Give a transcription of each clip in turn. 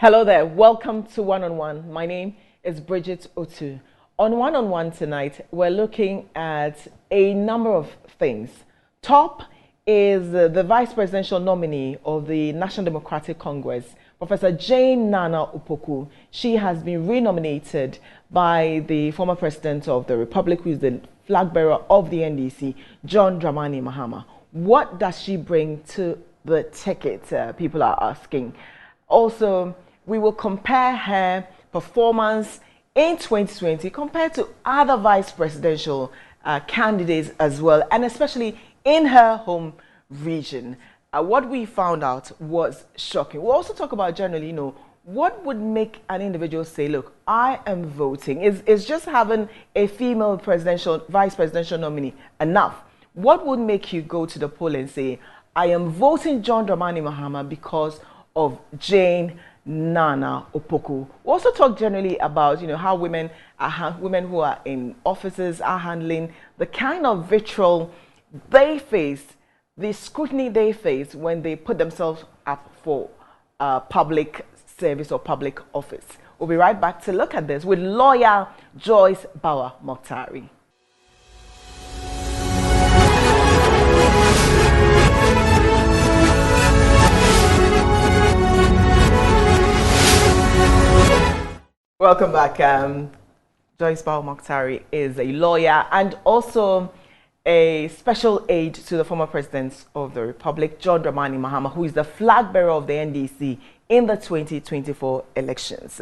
Hello there, welcome to One on One. My name is Bridget Otu. On One on One tonight, we're looking at a number of things. Top is the vice presidential nominee of the National Democratic Congress, Professor Jane Naana Opoku. She has been renominated by the former president of the Republic, who is the flag bearer of the NDC, John Dramani Mahama. What does she bring to the ticket? People are asking. Also, we will compare her performance in 2020 compared to other vice presidential candidates as well, and especially in her home region. What we found out was shocking. We'll also talk about generally, what would make an individual say, look, I am voting. Is just having a female vice presidential nominee enough? What would make you go to the poll and say, I am voting John Dramani Mahama because of Jane Naana Opoku? We'll also talk generally about how women who are in offices are handling the kind of vitriol they face, the scrutiny they face when they put themselves up for public service or public office. We'll be right back to look at this with lawyer Joyce Bawah Mogtari. Welcome back. Joyce Bawah Mogtari is a lawyer and also a special aide to the former president of the Republic, John Dramani Mahama, who is the flag bearer of the NDC in the 2024 elections.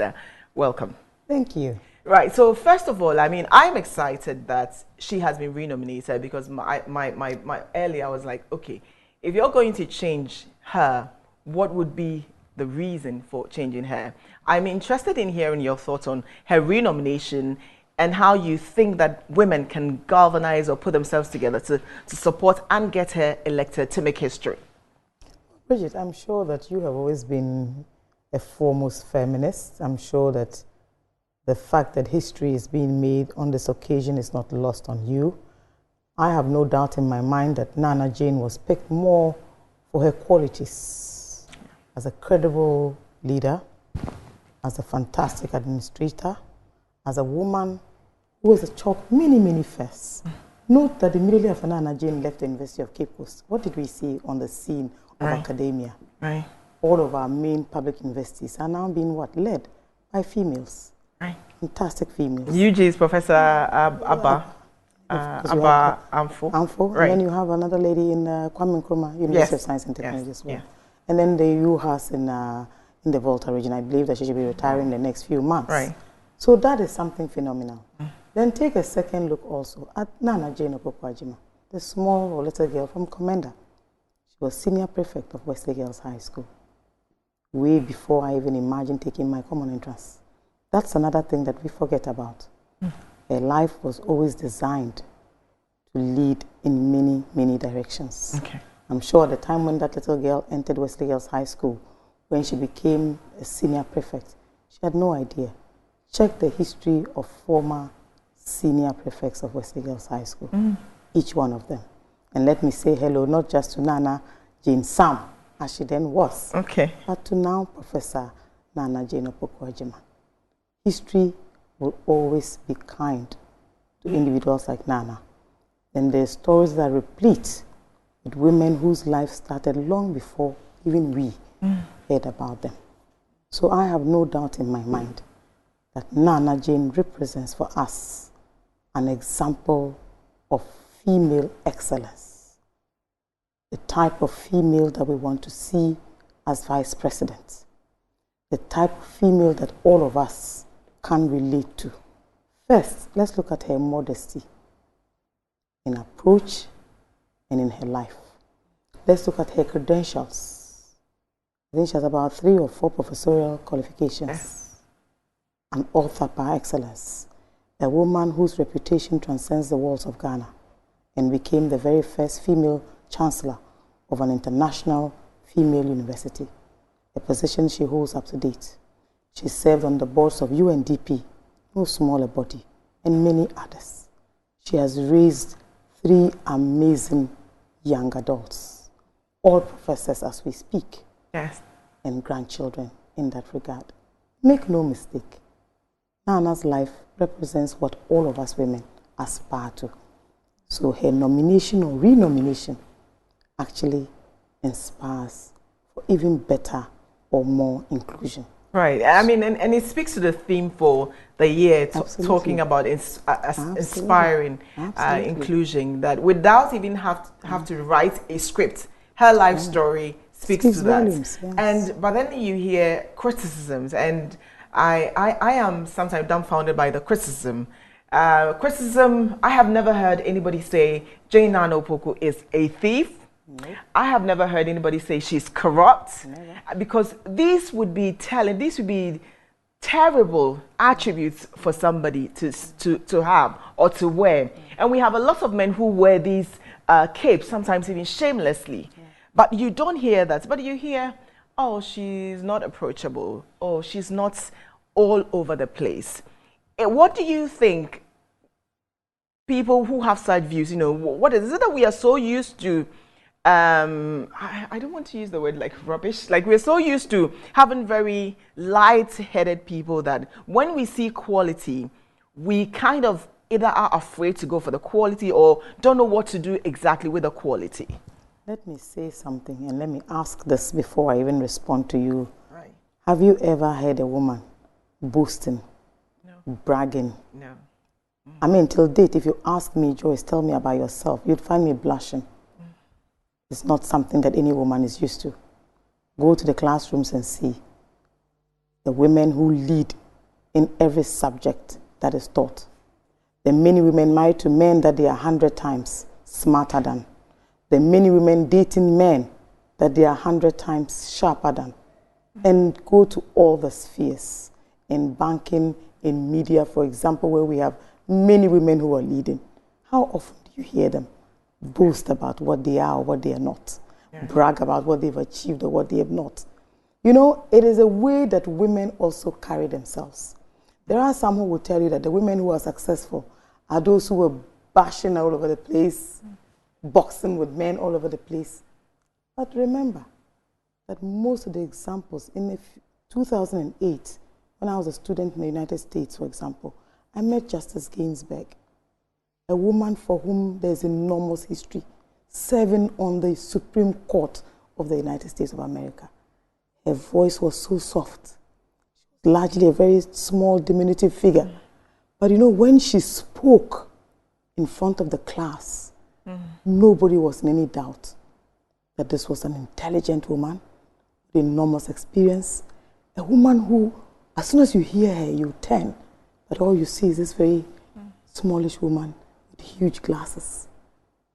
Welcome. Thank you. Right. So first of all, I'm excited that she has been renominated because my earlier I was like, okay, if you're going to change her, what would be the reason for changing her? I'm interested in hearing your thoughts on her renomination and how you think that women can galvanize or put themselves together to support and get her elected to make history. Bridget, I'm sure that you have always been a foremost feminist. I'm sure that the fact that history is being made on this occasion is not lost on you. I have no doubt in my mind that Nana Jane was picked more for her qualities as a credible leader, as a fantastic administrator, as a woman who has chalked many firsts. Note that immediately after Nana Jane left the University of Cape Coast, what did we see on the scene of academia? Right. All of our main public universities are now being led by females. Right. Fantastic females. UG's Professor Abba Amfo. Right. And then you have another lady in Kwame Nkrumah, University of Science and Technology as well. Yes. And then the UHAS in the Volta region. I believe that she should be retiring in the next few months. Right. So that is something phenomenal. Then take a second look also at Naana Opoku-Agyemang, the small or little girl from Commander. She was senior prefect of Wesley Girls High School, way before I even imagined taking my common entrance. That's another thing that we forget about. Her life was always designed to lead in many directions. Okay. I'm sure at the time when that little girl entered Wesley Girls High School, when she became a senior prefect, she had no idea. Check the history of former senior prefects of Wesley Girls High School, each one of them. And let me say hello, not just to Nana Jane Sam, as she then was, but to now Professor Naana Opoku-Agyemang. History will always be kind to individuals like Nana. And their stories are replete with women whose lives started long before even we heard about them. So I have no doubt in my mind that Nana Jane represents for us an example of female excellence, the type of female that we want to see as vice president, the type of female that all of us can relate to. First, let's look at her modesty in approach and in her life. Let's look at her credentials. I think she has about 3 or 4 professorial qualifications. An author par excellence, a woman whose reputation transcends the walls of Ghana and became the very first female chancellor of an international female university, a position she holds up to date. She served on the boards of UNDP, no smaller body, and many others. She has raised 3 amazing young adults, all professors as we speak, yes, and grandchildren in that regard. Make no mistake, Naana's life represents what all of us women aspire to. So her nomination or renomination actually inspires for even better or more inclusion. Right. I mean, and it speaks to the theme for the year, talking about inspiring inclusion, that without even have to write a script, her life story speaks to that. Volumes, yes. But then you hear criticisms, and I am sometimes dumbfounded by the criticism. I have never heard anybody say Jane Naana Opoku is a thief. Nope. I have never heard anybody say she's corrupt. Never. Because these would be terrible attributes for somebody to have or to wear. Yeah. And we have a lot of men who wear these capes, sometimes even shamelessly. Yeah. But you don't hear that. But you hear, oh, she's not approachable. Oh, she's not all over the place. What do you think people who have such views, what is it that we are so used to? I don't want to use the word like rubbish. Like, we're so used to having very light-headed people that when we see quality, we kind of either are afraid to go for the quality or don't know what to do exactly with the quality. Let me say something, and let me ask this before I even respond to you. Right. Have you ever heard a woman boasting, bragging? No. I mean, till date, if you ask me, Joyce, tell me about yourself, you'd find me blushing. It's not something that any woman is used to. Go to the classrooms and see the women who lead in every subject that is taught. The many women married to men that they are 100 times smarter than. The many women dating men that they are 100 times sharper than. And go to all the spheres, in banking, in media, for example, where we have many women who are leading. How often do you hear them boast about what they are or what they are not? Yeah. Brag about what they've achieved or what they have not. It is a way that women also carry themselves. There are some who will tell you that the women who are successful are those who were bashing all over the place, boxing with men all over the place. But remember that most of the examples, in 2008, when I was a student in the United States, for example, I met Justice Ginsburg, a woman for whom there's enormous history, serving on the Supreme Court of the United States of America. Her voice was so soft. She was largely a very small, diminutive figure. But when she spoke in front of the class, nobody was in any doubt that this was an intelligent woman with enormous experience, a woman who, as soon as you hear her, you turn, but all you see is this very smallish woman with huge glasses.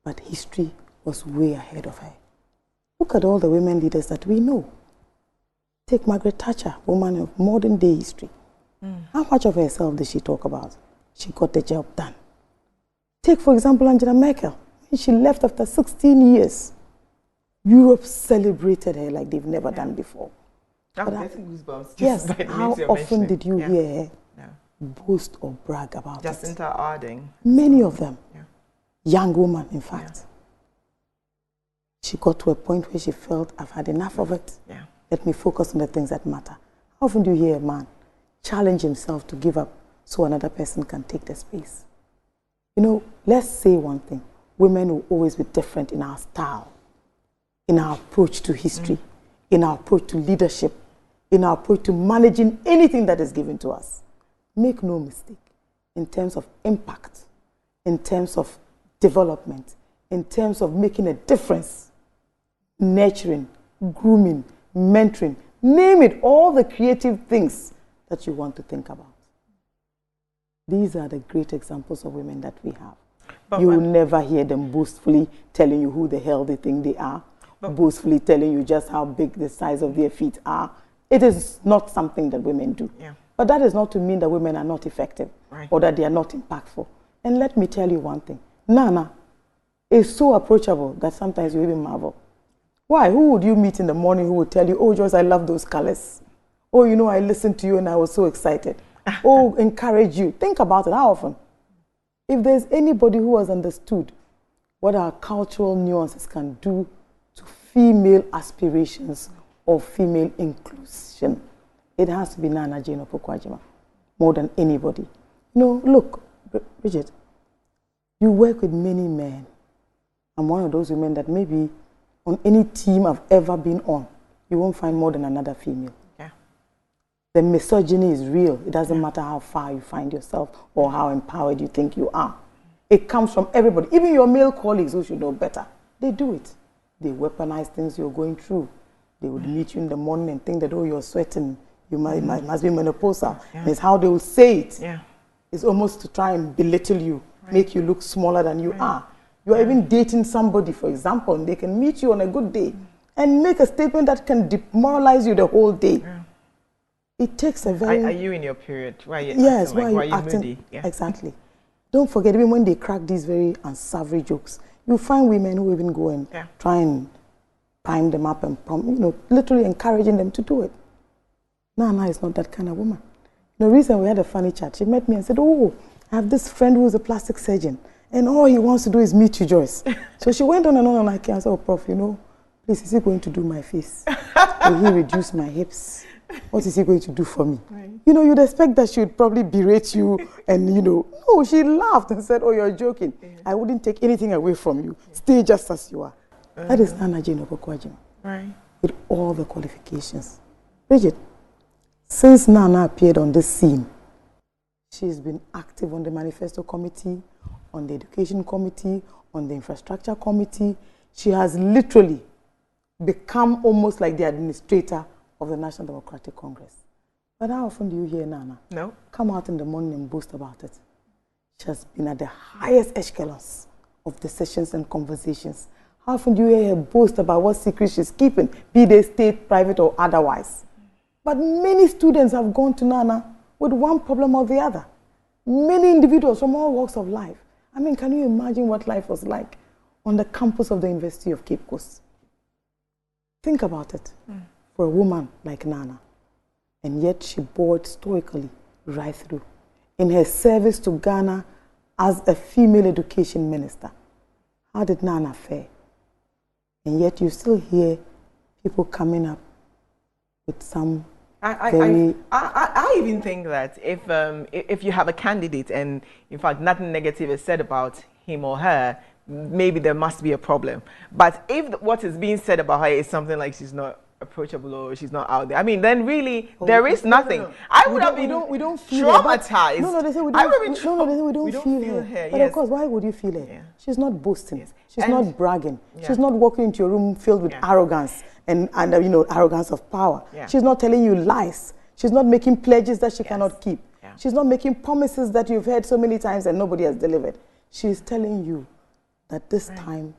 But history was way ahead of her. Look at all the women leaders that we know. Take Margaret Thatcher, woman of modern day history. How much of herself did she talk about? She got the job done. Take, for example, Angela Merkel. When she left after 16 years, Europe celebrated her like they've never done before. I'm getting goosebumps. Yes, how often did you hear her boast or brag about Jacinta Ardern. Many of them. Young woman, in fact. She got to a point where she felt, I've had enough of it. Let me focus on the things that matter. How often do you hear a man challenge himself to give up so another person can take the space? Let's say one thing. Women will always be different in our style, in our approach to history, in our approach to leadership, in our approach to managing anything that is given to us. Make no mistake, in terms of impact, in terms of development, in terms of making a difference, nurturing, grooming, mentoring, name it, all the creative things that you want to think about. These are the great examples of women that we have. But you will never hear them boastfully telling you who the hell they think they are, boastfully telling you just how big the size of their feet are. It is not something that women do. But that is not to mean that women are not effective or that they are not impactful. And let me tell you one thing. Naana is so approachable that sometimes you even marvel. Why? Who would you meet in the morning who would tell you, oh, Joyce, I love those colors. Oh, I listened to you and I was so excited. Oh, encourage you. Think about it. How often? If there's anybody who has understood what our cultural nuances can do to female aspirations or female inclusion, it has to be Naana Opoku-Agyemang, more than anybody. You know, look, Bridget, you work with many men. I'm one of those women that maybe on any team I've ever been on, you won't find more than another female. Yeah. The misogyny is real. It doesn't matter how far you find yourself or how empowered you think you are. It comes from everybody. Even your male colleagues who should know better, they do it. They weaponize things you're going through. They would meet you in the morning and think that, oh, you're sweating. You must be menopausal. Yeah. And it's how they will say it. Yeah. It's almost to try and belittle you, make you look smaller than you are. You're even dating somebody, for example, and they can meet you on a good day and make a statement that can demoralize you the whole day. Yeah. It takes a very... Are you in your period? Why are you yes, acting, why are you acting moody? Yeah. Exactly. Don't forget, even when they crack these very unsavory jokes, you find women who even go and try and prime them up and, literally encouraging them to do it. Naana is not that kind of woman. The reason we had a funny chat, she met me and said, oh, I have this friend who's a plastic surgeon, and all he wants to do is meet you, Joyce. So she went on and on, and I said, oh, Prof, please, is he going to do my face? Will he reduce my hips? What is he going to do for me? Right. You'd expect that she would probably berate you and, no, she laughed and said, oh, you're joking. Yeah. I wouldn't take anything away from you. Yeah. Stay just as you are. That is Naana Opoku-Agyemang. Right. With all the qualifications. Bridget, since Naana appeared on this scene, she's been active on the Manifesto Committee, on the Education Committee, on the Infrastructure Committee. She has literally become almost like the administrator of the National Democratic Congress. But how often do you hear Naana come out in the morning and boast about it? She has been at the highest echelons of decisions and conversations. How often do you hear her boast about what secrets she's keeping, be they state, private, or otherwise? But many students have gone to Naana with one problem or the other. Many individuals from all walks of life. I mean, can you imagine what life was like on the campus of the University of Cape Coast? Think about it. For a woman like Naana, and yet she bore it stoically right through in her service to Ghana as a female education minister. How did Naana fare? And yet you still hear people coming up with some I even think that if you have a candidate and in fact nothing negative is said about him or her, maybe there must be a problem. But if what is being said about her is something like she's not approachable or she's not out there, I mean, then really there is nothing. No. I would have been traumatized. No, they say we don't feel her. But of course, why would you feel her? Yeah. She's not boasting. Yes. She's not bragging. Yeah. She's not walking into your room filled with arrogance and arrogance of power. Yeah. She's not telling you lies. She's not making pledges that she cannot keep. Yeah. She's not making promises that you've heard so many times and nobody has delivered. She's telling you that this time,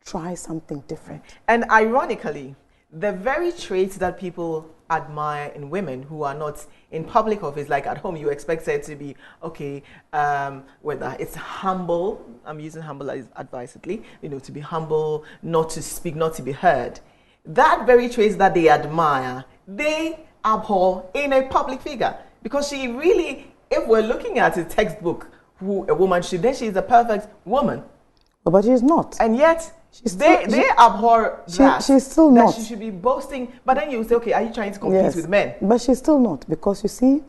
try something different. And ironically, the very traits that people admire in women who are not in public office, like at home, you expect her to be, whether it's humble, I'm using humble as advisedly, to be humble, not to speak, not to be heard. That very traits that they admire, they abhor in a public figure. Because she really, if we're looking at a textbook, who a woman should, then she's a perfect woman. But she's not. And yet, they abhor that. She's still not. She should be boasting. But then you say, okay, are you trying to compete with men? But she's still not. Because you see,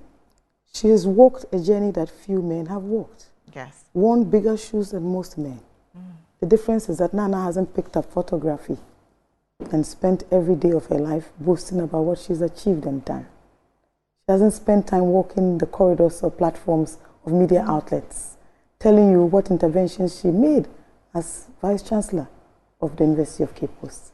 she has walked a journey that few men have walked. Yes. Worn bigger shoes than most men. The difference is that Naana hasn't picked up photography and spent every day of her life boasting about what she's achieved and done. She hasn't spent time walking the corridors or platforms of media outlets, telling you what interventions she made as Vice Chancellor of the University of Cape Coast.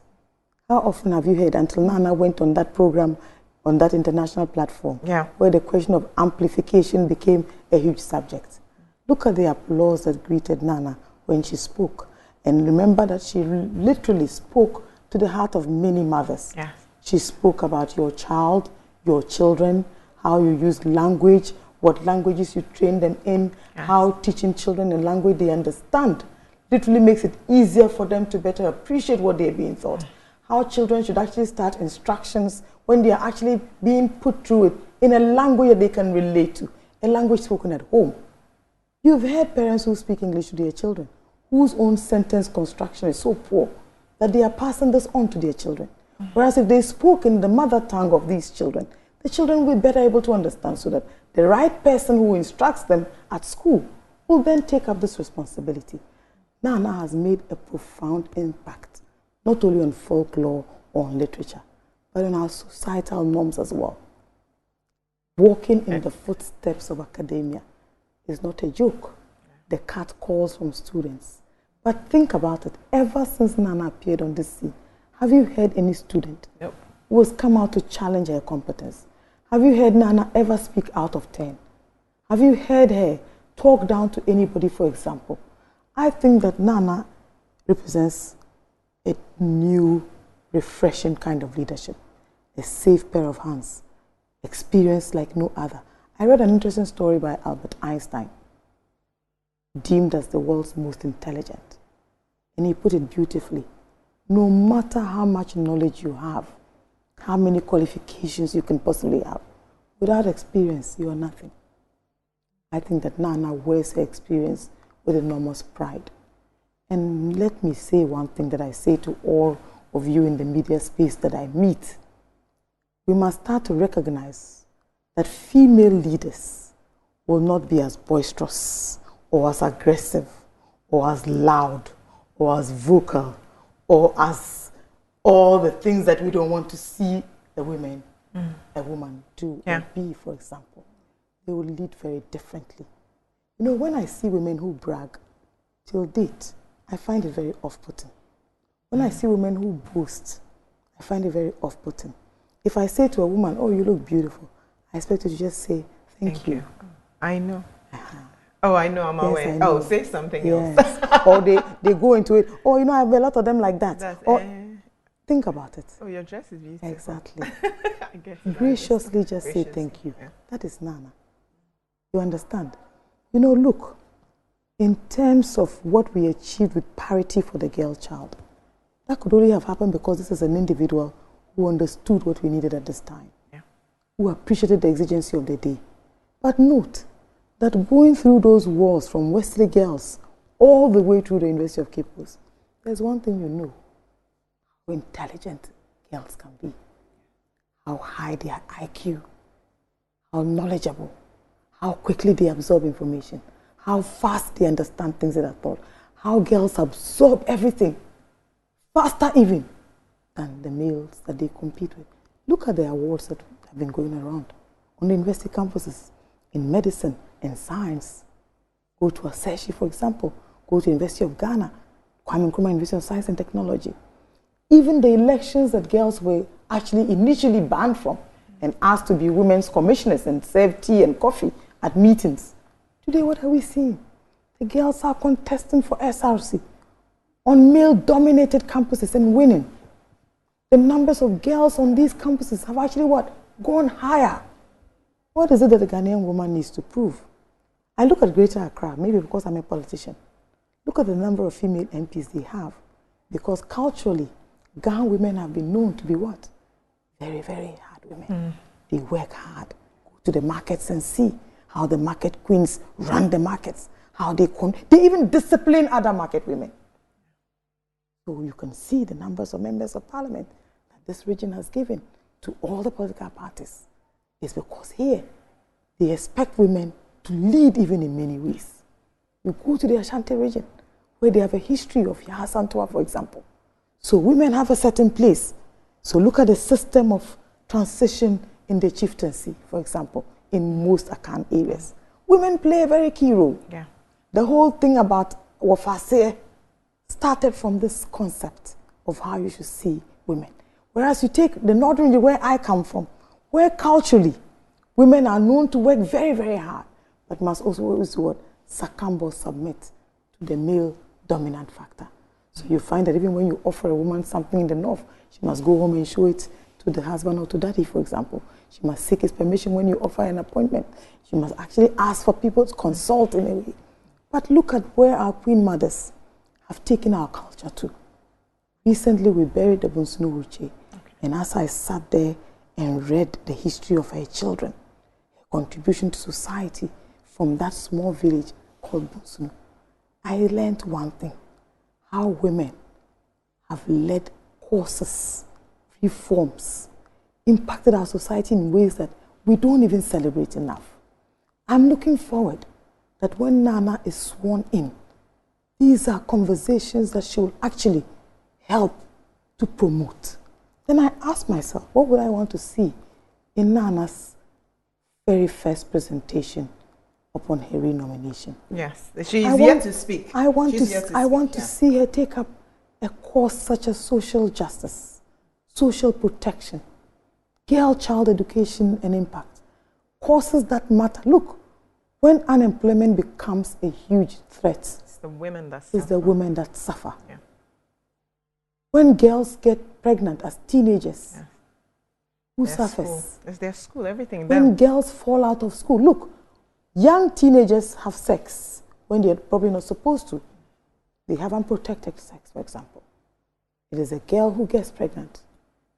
How often have you heard, until Naana went on that program, on that international platform, where the question of amplification became a huge subject? Look at the applause that greeted Naana when she spoke. And remember that she literally spoke to the heart of many mothers. Yes. She spoke about your child, your children, how you use language, what languages you train them in, how teaching children a language they understand literally makes it easier for them to better appreciate what they're being taught. How children should actually start instructions when they are actually being put through it in a language that they can relate to, a language spoken at home. You've heard parents who speak English to their children, whose own sentence construction is so poor that they are passing this on to their children. Whereas if they spoke in the mother tongue of these children, the children will be better able to understand, so that the right person who instructs them at school will then take up this responsibility. Naana has made a profound impact, not only on folklore or on literature, but on our societal norms as well. Walking in the footsteps of academia is not a joke. The cat calls from students. But think about it. Ever since Naana appeared on this scene, have you heard any student who has come out to challenge her competence? Have you heard Naana ever speak out of 10? Have you heard her talk down to anybody, for example? I think that Naana represents a new, refreshing kind of leadership, a safe pair of hands, experience like no other. I read an interesting story by Albert Einstein, deemed as the world's most intelligent. And he put it beautifully. No matter how much knowledge you have, how many qualifications you can possibly have, without experience, you are nothing. I think that Naana wears her experience with enormous pride. And let me say one thing that I say to all of you in the media space that I meet. We must start to recognize that female leaders will not be as boisterous or as aggressive or as loud or as vocal or as all the things that we don't want to see a woman do or be, for example. They will lead very differently. You know, when I see women who brag till date, I find it very off-putting. When I see women who boast, I find it very off-putting. If I say to a woman, oh, you look beautiful, I expect her to just say, thank you. I know. Oh, I know, I'm aware. Oh, say something else. Or they go into it, oh, you know, I have a lot of them like that. Or think about it. Oh, your dress is beautiful. Exactly. I guess graciously just say thank you. That is Naana. You understand? You know, look, in terms of what we achieved with parity for the girl child, that could only have happened because this is an individual who understood what we needed at this time, who appreciated the exigency of the day. But note that going through those walls from Wesley Girls all the way through the University of Cape Coast, there's one thing you know: how intelligent girls can be, how high their IQ, how knowledgeable, how quickly they absorb information, how fast they understand things that are taught, how girls absorb everything faster even than the males that they compete with. Look at the awards that have been going around on the university campuses, in medicine, in science. Go to Aseshi, for example. Go to the University of Ghana, Kwame Nkrumah University of Science and Technology. Even the elections that girls were actually initially banned from and asked to be women's commissioners and serve tea and coffee at meetings. Today, what are we seeing? The girls are contesting for SRC on male-dominated campuses and winning. The numbers of girls on these campuses have actually gone higher. What is it that the Ghanaian woman needs to prove? I look at Greater Accra, maybe because I'm a politician. Look at the number of female MPs they have. Because culturally, Ghanaian women have been known to be what? Very, very hard women. They work hard. Go to the markets and see how the market queens run the markets, how they even discipline other market women. So you can see the numbers of members of parliament that this region has given to all the political parties. It's because here, they expect women to lead even in many ways. You go to the Ashanti region, where they have a history of Yahasantua, for example. So women have a certain place. So look at the system of transition in the chieftaincy, for example, in most Akan areas. Women play a very key role. Yeah. The whole thing about Wafase started from this concept of how you should see women. Whereas you take the northern region where I come from, where culturally women are known to work very, very hard, but must also always succumb or submit to the male dominant factor. So you find that even when you offer a woman something in the north, she must go home and show it to the husband or to daddy, for example. She must seek his permission when you offer an appointment. She must actually ask for people to consult in a way. But look at where our queen mothers have taken our culture to. Recently, we buried the Bunsunu Wuche, and as I sat there and read the history of her children, her contribution to society from that small village called Bunsunu, I learned one thing: how women have led courses, reforms, impacted our society in ways that we don't even celebrate enough. I'm looking forward that when Naana is sworn in, these are conversations that she will actually help to promote. Then I ask myself, what would I want to see in Naana's very first presentation upon her re-nomination? Yes, she is yet to speak. I want to see her take up a course such as social justice, social protection, girl-child education and impact, courses that matter. Look, when unemployment becomes a huge threat, it's the women that suffer. It's the women that suffer. Yeah. When girls get pregnant as teenagers, who suffers? School. It's their school, everything. When girls fall out of school, look, young teenagers have sex when they're probably not supposed to. They have unprotected sex, for example. It is a girl who gets pregnant.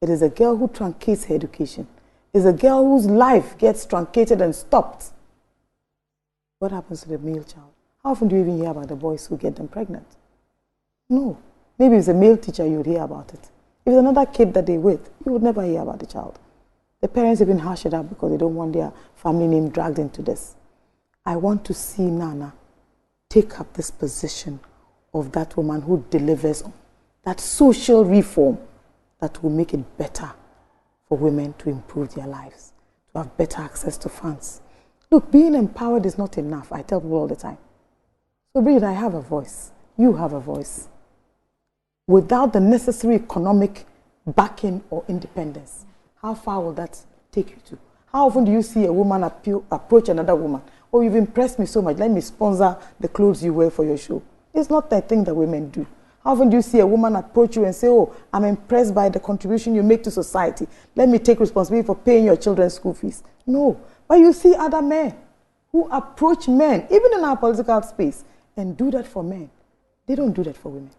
It is a girl who truncates her education. It is a girl whose life gets truncated and stopped. What happens to the male child? How often do you even hear about the boys who get them pregnant? No. Maybe if it's a male teacher, you would hear about it. If it's another kid that they're with, you would never hear about the child. The parents even hush it up because they don't want their family name dragged into this. I want to see Naana take up this position of that woman who delivers that social reform that will make it better for women to improve their lives, to have better access to funds. Look, being empowered is not enough. I tell people all the time. So, Bridget, I have a voice. You have a voice. Without the necessary economic backing or independence, how far will that take you to? How often do you see a woman approach another woman? Oh, you've impressed me so much. Let me sponsor the clothes you wear for your show. It's not that thing that women do. How often do you see a woman approach you and say, oh, I'm impressed by the contribution you make to society. Let me take responsibility for paying your children's school fees. No. But you see other men who approach men, even in our political space, and do that for men. They don't do that for women.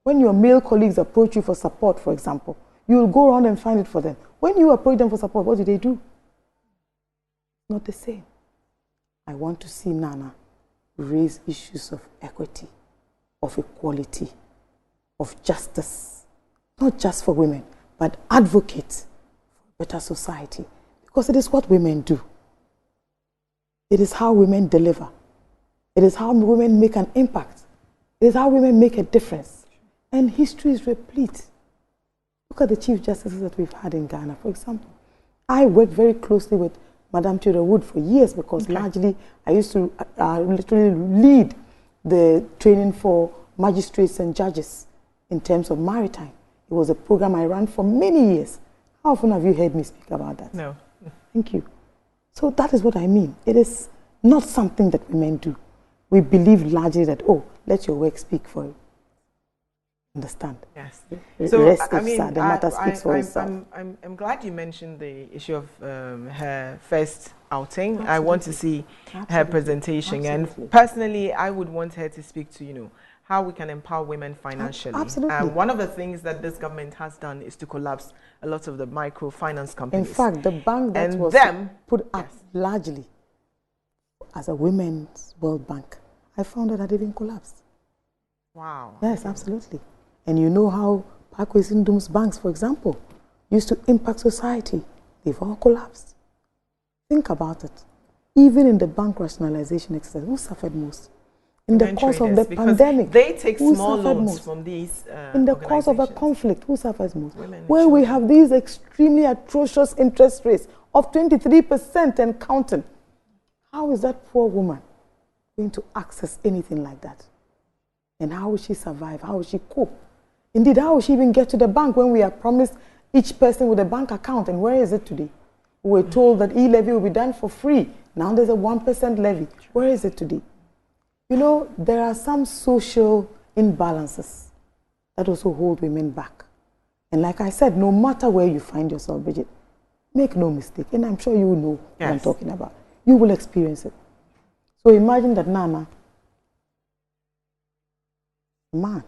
When your male colleagues approach you for support, for example, you will go around and find it for them. When you approach them for support, what do? Not the same. I want to see Naana raise issues of equity, of equality, of justice, not just for women, but advocate for a better society, because it is what women do. It is how women deliver. It is how women make an impact. It is how women make a difference. And history is replete. Look at the Chief Justices that we've had in Ghana, for example. I worked very closely with Madam Theodore Wood for years because largely I used to literally lead the training for magistrates and judges in terms of maritime. It was a program I ran for many years. How often have you heard me speak about that? No. Thank you. So that is what I mean. It is not something that women do. We believe largely that, oh, let your work speak for you. Understand? Yes. So, I mean, the matter speaks for itself. I'm glad you mentioned the issue of her first outing. Absolutely. I want to see her presentation. Absolutely. And personally, I would want her to speak to, how we can empower women financially. Absolutely. One of the things that this government has done is to collapse a lot of the microfinance companies. In fact, the bank that was put up largely as a women's World Bank, I found that had even collapsed. Wow. Yes, absolutely. And you know how Parkway Sindum's banks, for example, used to impact society. They've all collapsed. Think about it. Even in the bank rationalization exercise, who suffered most? In the course of the pandemic, they take small loans from these in the course of a conflict, who suffers most? Where we have these extremely atrocious interest rates of 23% and counting. How is that poor woman going to access anything like that? And how will she survive? How will she cope? Indeed, how will she even get to the bank when we are promised each person with a bank account? And where is it today? We were told that e-levy will be done for free. Now there's a 1% levy. Where is it today? There are some social imbalances that also hold women back. And like I said, no matter where you find yourself, Bridget, make no mistake. And I'm sure you will know what I'm talking about. You will experience it. So imagine that Naana, man,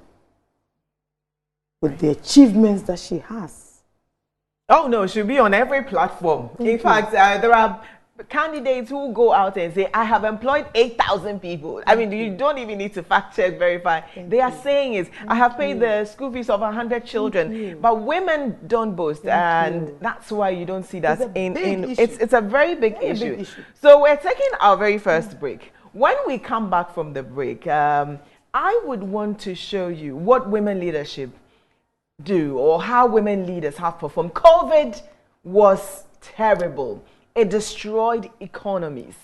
with the achievements that she has. Oh no, she'll be on every platform. In fact, there are candidates who go out and say, I have employed 8,000 people. I mean, you don't even need to fact check, verify. They are saying is, I have paid the school fees of 100 children. But women don't boast, and that's why you don't see that it's a very big issue. So we're taking our very first break. When we come back from the break, I would want to show you what women leadership do, or how women leaders have performed. COVID was terrible. It destroyed economies.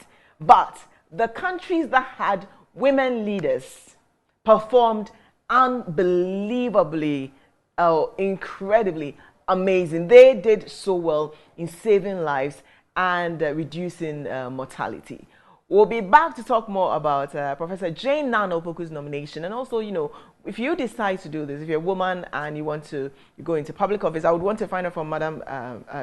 But the countries that had women leaders performed unbelievably, incredibly amazing. They did so well in saving lives and reducing mortality. We'll be back to talk more about Professor Jane Naana Opoku's nomination. And also, you know, if you decide to do this, if you're a woman and you want to go into public office, I would want to find out from Madam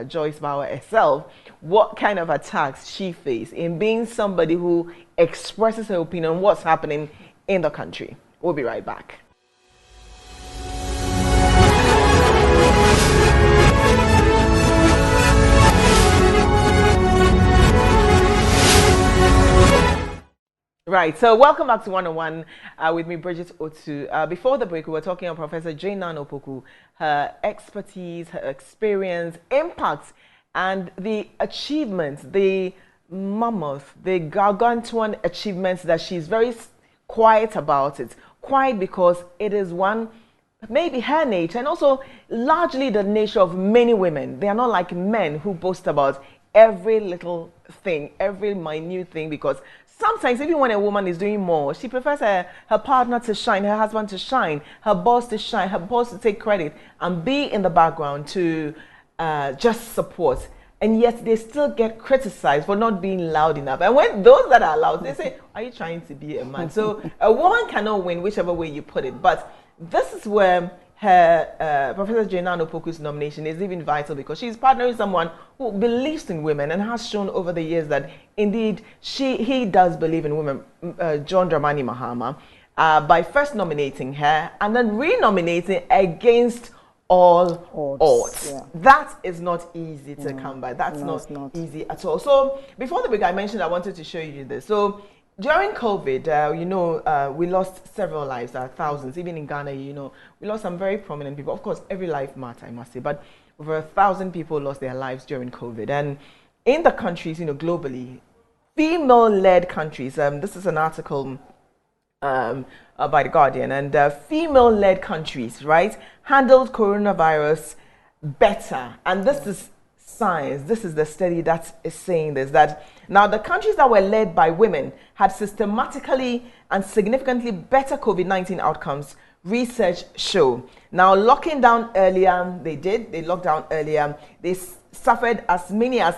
Joyce Bawah herself what kind of attacks she faced in being somebody who expresses her opinion on what's happening in the country. We'll be right back. Right, so welcome back to 101 with me, Bridget Otu. Before the break, we were talking about Professor Jane Naana Opoku, her expertise, her experience, impacts, and the achievements, the mammoth, the gargantuan achievements that she's very quiet about it. Quiet because it is one, maybe her nature, and also largely the nature of many women. They are not like men who boast about every little thing, every minute thing, because sometimes even when a woman is doing more, she prefers her partner to shine, her husband to shine, her boss to shine, her boss to take credit and be in the background to just support. And yet they still get criticized for not being loud enough. And when those that are loud, they say, are you trying to be a man? So a woman cannot win whichever way you put it. But this is where her Professor Jane Naana Opoku's nomination is even vital, because she's partnering someone who believes in women and has shown over the years that indeed he does believe in women, John Dramani Mahama, by first nominating her and then renominating against all odds. Yeah. That is not easy to come by. That's not easy at all. So before the break, I mentioned I wanted to show you this. So during COVID, we lost several lives, thousands. Even in Ghana, we lost some very prominent people. Of course, every life matters, I must say, but over 1,000 people lost their lives during COVID. And in the countries, globally, female-led countries, this is an article by The Guardian, and female-led countries, right, handled coronavirus better. And this is science. This is the study that is saying this, that now the countries that were led by women had systematically and significantly better COVID-19 outcomes, research show. Now, locking down earlier, they locked down earlier, they suffered as many as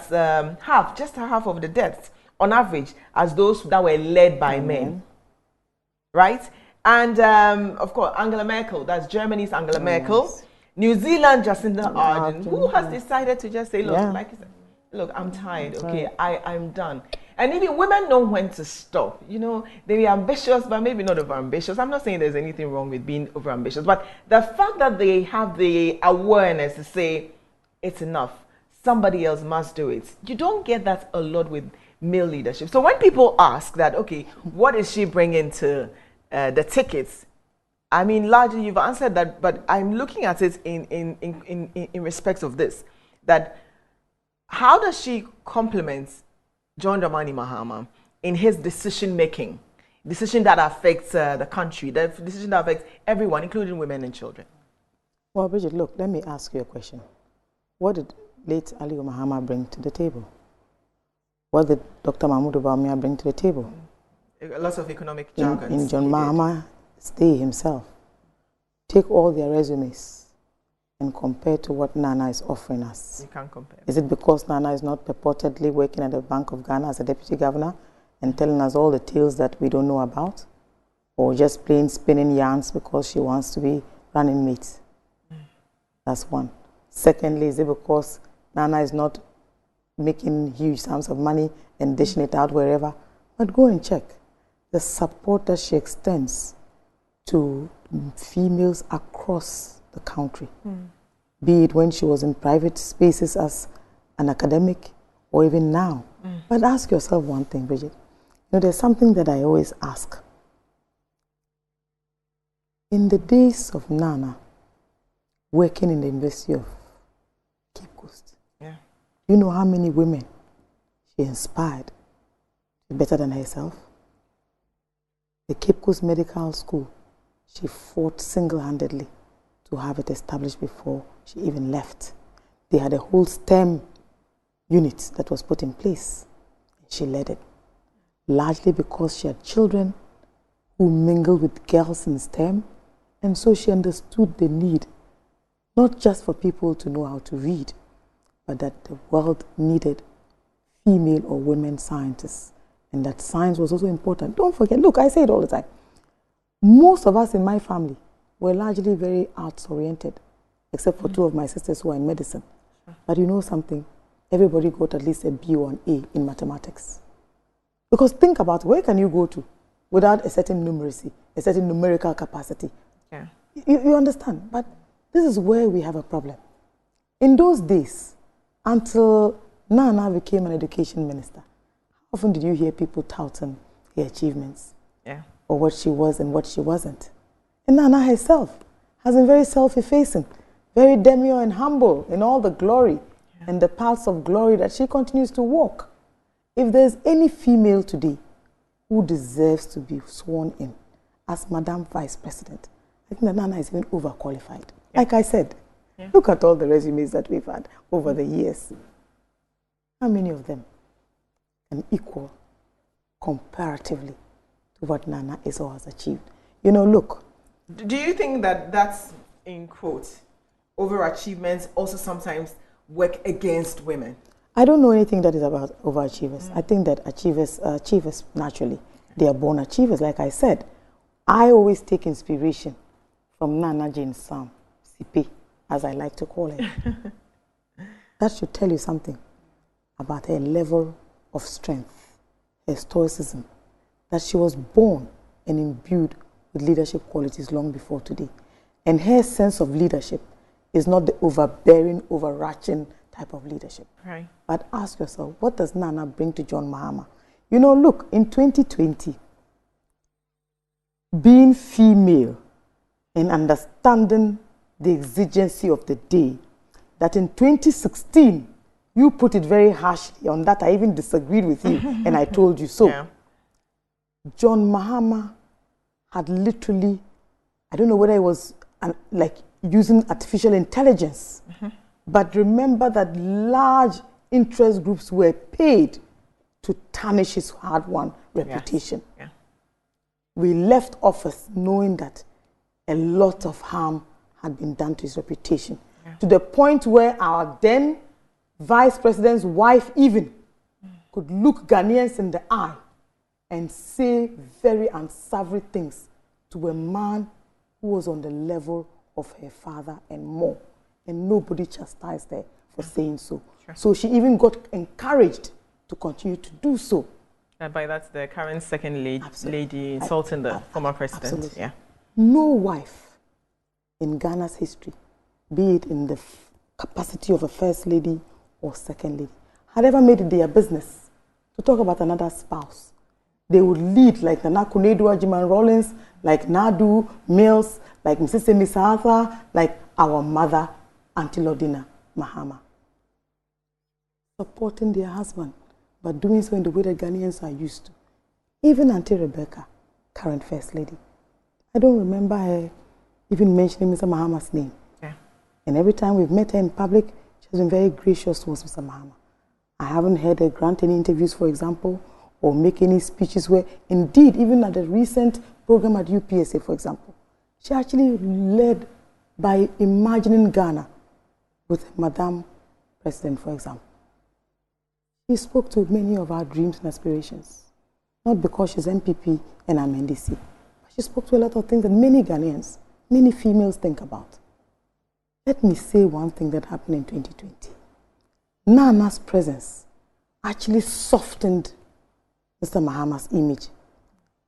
just half of the deaths on average as those that were led by men, right? And of course, Angela Merkel, that's Germany's Angela Merkel, New Zealand, Jacinda Ardern, who has decided to just say, look, like you said, look, I'm tired, okay, I'm done. And even women know when to stop. They be ambitious, but maybe not over-ambitious. I'm not saying there's anything wrong with being over-ambitious, but the fact that they have the awareness to say, it's enough, somebody else must do it. You don't get that a lot with male leadership. So when people ask that, okay, what is she bringing to the tickets? I mean, largely you've answered that, but I'm looking at it in respect of this, that how does she complement John Dramani Mahama in his decision-making, decision that affects the country, the decision that affects everyone, including women and children? Well, Bridget, look, let me ask you a question. What did late Ali Mahama bring to the table? What did Dr. Mahmoud Bawumia bring to the table? Lots of economic jargon. In John Mahama's day himself. Take all their resumes and compare to what Naana is offering us. You can't compare. Is it because Naana is not purportedly working at the Bank of Ghana as a deputy governor and telling us all the tales that we don't know about? Or just plain spinning yarns because she wants to be running mates? That's one. Secondly, is it because Naana is not making huge sums of money and dishing it out wherever? But go and check the support that she extends to females across the country, be it when she was in private spaces as an academic or even now But ask yourself one thing, Bridget. There's something that I always ask. In the days of Naana, working in the University of Cape Coast, you know how many women she inspired to be better than herself? The Cape Coast Medical School, she fought single-handedly to have it established before she even left. They had a whole STEM unit that was put in place. She led it, largely because she had children who mingled with girls in STEM, and so she understood the need, not just for people to know how to read, but that the world needed female or women scientists, and that science was also important. Don't forget, look, I say it all the time. Most of us in my family were largely very arts-oriented, except for two of my sisters who are in medicine. But you know something? Everybody got at least a B or an A in mathematics. Because think about where can you go to without a certain numeracy, a certain numerical capacity? Yeah. You understand? But this is where we have a problem. In those days, until Naana became an education minister, how often did you hear people touting her achievements? Yeah. Or what she was and what she wasn't? And Naana herself has been very self-effacing, very demure and humble in all the glory and the paths of glory that she continues to walk. If there's any female today who deserves to be sworn in as Madam Vice President, I think that Naana is even overqualified. Yeah. Like I said, look at all the resumes that we've had over the years. How many of them can equal comparatively to what Naana is or has achieved? Look. Do you think that that's, in quotes, overachievements also sometimes work against women? I don't know anything that is about overachievers. I think that achievers naturally. They are born achievers, like I said. I always take inspiration from Nana Jane Sam, Sipe, as I like to call her. That should tell you something about her level of strength, her stoicism, that she was born and imbued with leadership qualities long before today. And her sense of leadership is not the overbearing, overarching type of leadership. Right. But ask yourself, what does Naana bring to John Mahama? Look, in 2020, being female and understanding the exigency of the day, that in 2016, you put it very harshly. On that, I even disagreed with you, and I told you so. Yeah. John Mahama had literally, I don't know whether it was like using artificial intelligence, but remember that large interest groups were paid to tarnish his hard-won reputation. Yes. Yeah. We left office knowing that a lot of harm had been done to his reputation, to the point where our then vice president's wife even could look Ghanaians in the eye and say very unsavory things to a man who was on the level of her father and more. And nobody chastised her for saying so. Sure. So she even got encouraged to continue to do so. And by that, the current second lady insulting the former president. Absolutely. Yeah. No wife in Ghana's history, be it in the capacity of a first lady or second lady, had ever made it their business to talk about another spouse. They would lead like Naana Opoku-Agyemang Rawlings, like Nadu, Mills, like Mrs. Misartha, like our mother, Auntie Lodina Mahama. Supporting their husband, but doing so in the way that Ghanaians are used to. Even Auntie Rebecca, current First Lady, I don't remember her even mentioning Mr. Mahama's name. Yeah. And every time we've met her in public, she has been very gracious towards Mr. Mahama. I haven't heard her grant any interviews, for example, or make any speeches where, indeed, even at the recent program at UPSA, for example, she actually led by imagining Ghana with Madam President, for example. She spoke to many of our dreams and aspirations, not because she's MPP and I'm NDC, but she spoke to a lot of things that many Ghanaians, many females think about. Let me say one thing that happened in 2020. Naana's presence actually softened Mr. Mahama's image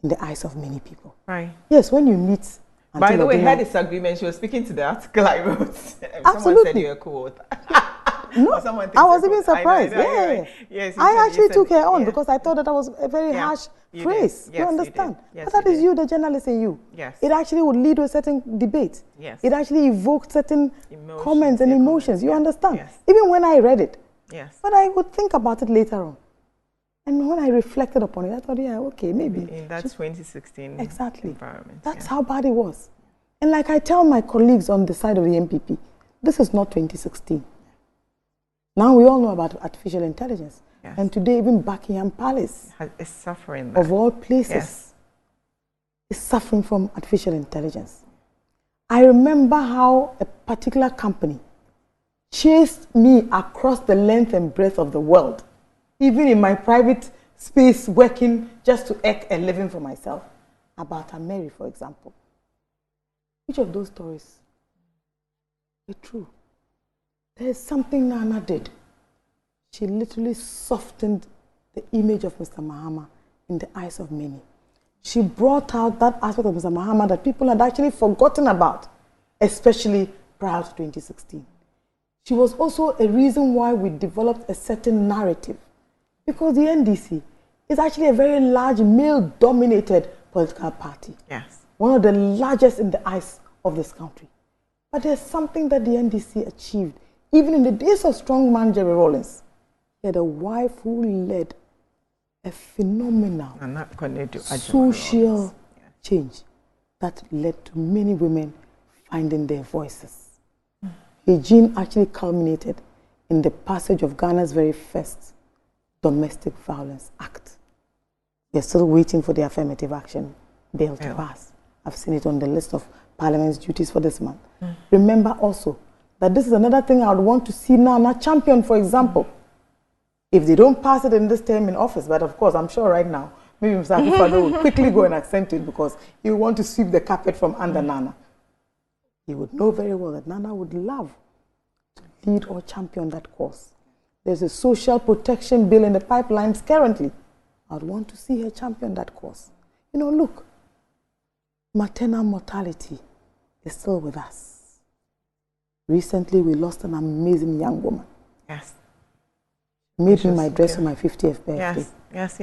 in the eyes of many people. Right. Yes, when you meet... By the way, her disagreement, she was speaking to the article I wrote. Someone said you were cool. No, I was even surprised. Yes, I actually took her on because I thought that was a very harsh phrase. You understand? But that is you, the journalist in you. Yes. It actually would lead to a certain debate. Yes. It actually evoked certain comments and emotions. You understand? Yes. Even when I read it. Yes. But I would think about it later on. And when I reflected upon it, I thought, yeah, okay, maybe. In that 2016 environment. That's how bad it was. And like I tell my colleagues on the side of the MPP, this is not 2016. Now we all know about artificial intelligence. Yes. And today even Buckingham Palace is suffering. Of all places, is suffering from artificial intelligence. I remember how a particular company chased me across the length and breadth of the world, even in my private space working just to make a living for myself, about Mary, for example. Which of those stories are true? There's something Naana did. She literally softened the image of Mr. Mahama in the eyes of many. She brought out that aspect of Mr. Mahama that people had actually forgotten about, especially prior to 2016. She was also a reason why we developed a certain narrative, because the NDC is actually a very large male-dominated political party. Yes. One of the largest in the eyes of this country. But there's something that the NDC achieved, even in the days of strongman Jerry Rawlings. He had a wife who led a phenomenal social change that led to many women finding their voices. Eugene actually culminated in the passage of Ghana's very first Domestic Violence Act. They're still waiting for the affirmative action bill to pass. I've seen it on the list of Parliament's duties for this month. Remember also that this is another thing I would want to see Naana champion, for example. If they don't pass it in this term in office, but of course, I'm sure right now, maybe Mr. Akufo-Addo will quickly go and accent it because he will want to sweep the carpet from under Naana. He would know very well that Naana would love to lead or champion that cause. There's a social protection bill in the pipelines currently. I'd want to see her champion that cause. You know, look, maternal mortality is still with us. Recently, we lost an amazing young woman. Yes. Made me my dress on my 50th birthday. Yes.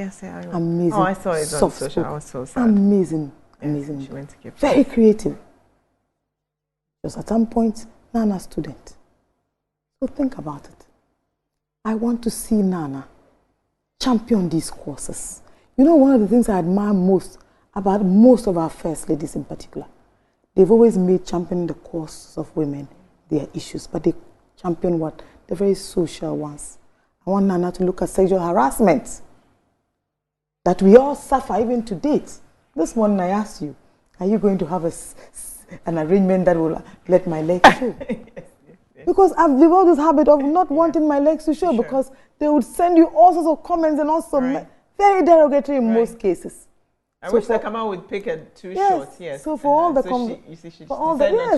Amazing. Oh, I saw it on social. I was so sad. Amazing. She went to give very creative. Just at some point, Naana student. So think about it. I want to see Naana champion these courses. You know, one of the things I admire most about most of our first ladies in particular, they've always made championing the causes of women their issues, but they champion what? The very social ones. I want Naana to look at sexual harassment that we all suffer even to date. This morning I asked you, are you going to have an arrangement that will let my legs show? Because I've developed this habit of not wanting my legs to show because they would send you all sorts of comments and also very derogatory in most cases. I wish the Kama would pick it too short. Yes. So for all the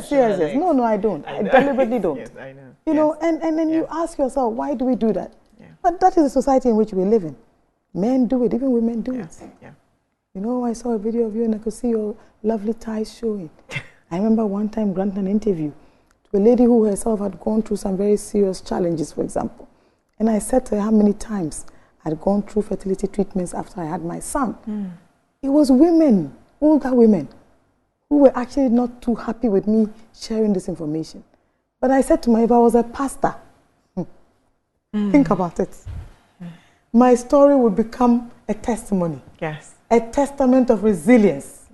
yes. No, I don't. I deliberately don't. Yes, I know. You know, and then you ask yourself, why do we do that? Yeah. But that is the society in which we live in. Men do it, even women do it. Yeah. You know, I saw a video of you and I could see your lovely thighs showing. I remember one time granting an interview to a lady who herself had gone through some very serious challenges, for example. And I said to her how many times I'd gone through fertility treatments after I had my son. It was women, older women, who were actually not too happy with me sharing this information. But I said to my, if I was a pastor, think about it. My story would become a testimony. Yes. A testament of resilience,